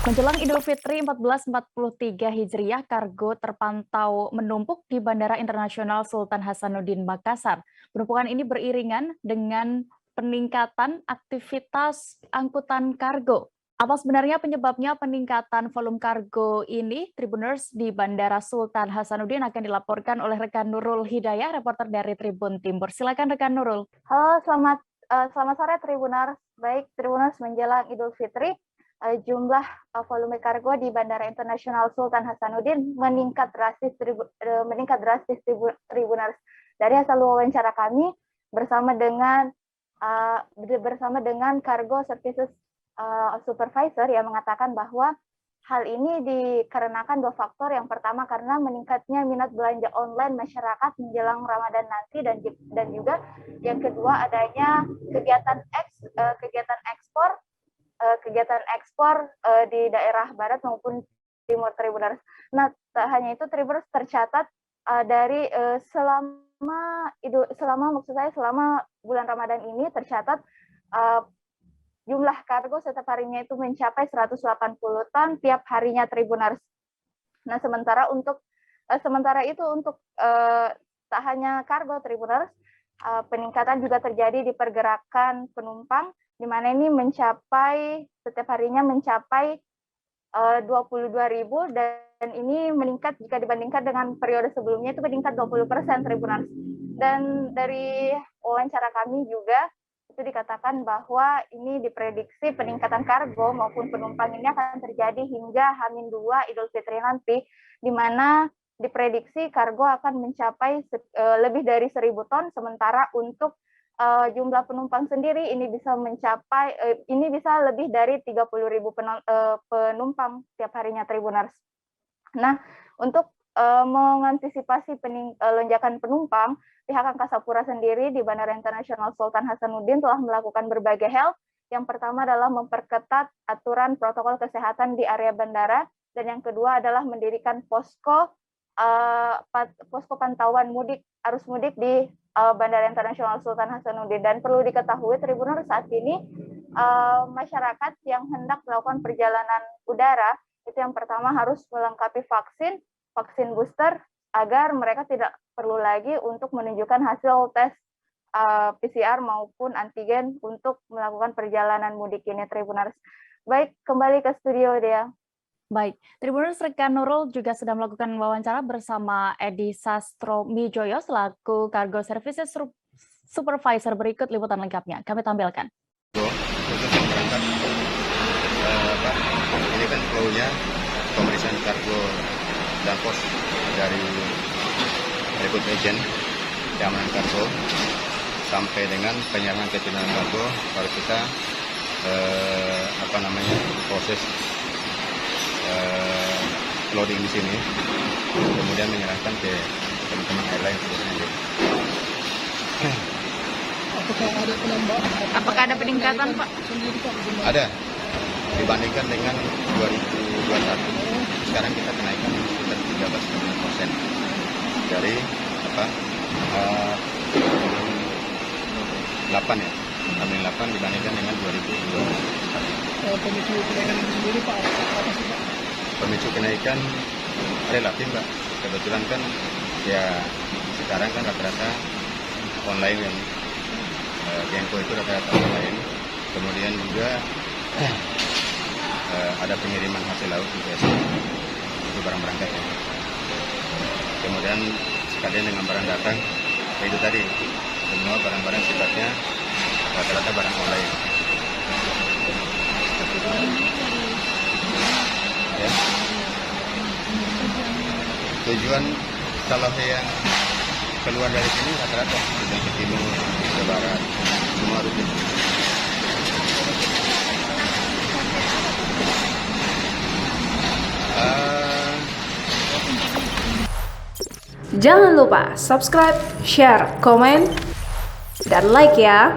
Menjelang Idul Fitri 1443 Hijriah, kargo terpantau menumpuk di Bandara Internasional Sultan Hasanuddin Makassar. Penumpukan ini beriringan dengan peningkatan aktivitas angkutan kargo. Apa sebenarnya penyebabnya peningkatan volume kargo ini? Tribuners di Bandara Sultan Hasanuddin akan dilaporkan oleh rekan Nurul Hidayah, reporter dari Tribun Timur. Silakan rekan Nurul. Halo, selamat sore Tribuners. Baik, Tribuners menjelang Idul Fitri, jumlah volume kargo di Bandara Internasional Sultan Hasanuddin meningkat drastis Tribuners. Dari hasil wawancara kami bersama dengan Cargo Services Supervisor yang mengatakan bahwa hal ini dikarenakan dua faktor. Yang pertama karena meningkatnya minat belanja online masyarakat menjelang Ramadan nanti, dan juga yang kedua adanya kegiatan ekspor di daerah barat maupun timur Tribuners. Nah, tak hanya itu, Tribuners tercatat selama bulan Ramadan ini tercatat jumlah kargo setiap harinya itu mencapai 180 ton tiap harinya Tribuners. Nah, sementara itu untuk tak hanya kargo Tribuners, peningkatan juga terjadi di pergerakan penumpang, di mana ini setiap harinya mencapai 22.000, dan ini meningkat jika dibandingkan dengan periode sebelumnya itu meningkat 20% Tribuners. Dan dari wawancara kami juga itu dikatakan bahwa ini diprediksi peningkatan kargo maupun penumpang ini akan terjadi hingga H-2 Idul Fitri nanti, di mana diprediksi kargo akan mencapai lebih dari 1.000 ton, sementara untuk jumlah penumpang sendiri ini bisa lebih dari 30.000 penumpang tiap harinya Tribuners. Nah, untuk mengantisipasi lonjakan penumpang, pihak Angkasa Pura sendiri di Bandara Internasional Sultan Hasanuddin telah melakukan berbagai hal. Yang pertama adalah memperketat aturan protokol kesehatan di area bandara, dan yang kedua adalah mendirikan posko pantauan arus mudik di Bandara Internasional Sultan Hasanuddin. Dan perlu diketahui Tribuners, saat ini masyarakat yang hendak melakukan perjalanan udara itu yang pertama harus melengkapi vaksin booster, agar mereka tidak perlu lagi untuk menunjukkan hasil tes PCR maupun antigen untuk melakukan perjalanan mudik ini Tribuners. Baik, kembali ke studio dia. Baik, Tribuners, rekan Nurul juga sudah melakukan wawancara bersama Edi Sastro Mijoyo selaku Cargo Services Supervisor. Berikut liputan lengkapnya, kami tampilkan. Untuk yang berangkat, ini kan flow-nya pemeriksaan kargo dan pos dari Recruit Agent, keamanan kargo, sampai dengan penyerangan ketindakan kargo, baru kita proses loading di sini, kemudian menyerahkan ke teman-teman airline sebenarnya. Apakah ada peningkatan, Pak? Ada, dibandingkan dengan 2021. Sekarang kita kenaikan sekitar 13,5% dari 8 dibandingkan dengan 2021. Pemicu kenaikan sendiri Pak, apa sih Pak? Pemicu kenaikan relatif, Pak. Kebetulan kan ya sekarang kan rata-rata online yang Genko itu rata-rata online. Kemudian juga ada pengiriman hasil laut juga itu barang berangkatnya. Kemudian sekalian dengan barang datang, itu tadi semua barang-barang sifatnya rata-rata barang online. Ya. Tujuan kalau yang keluar dari sini rata-rata yang ke timur, ke barat, semua rutin. Jangan lupa subscribe, share, komen, dan like ya.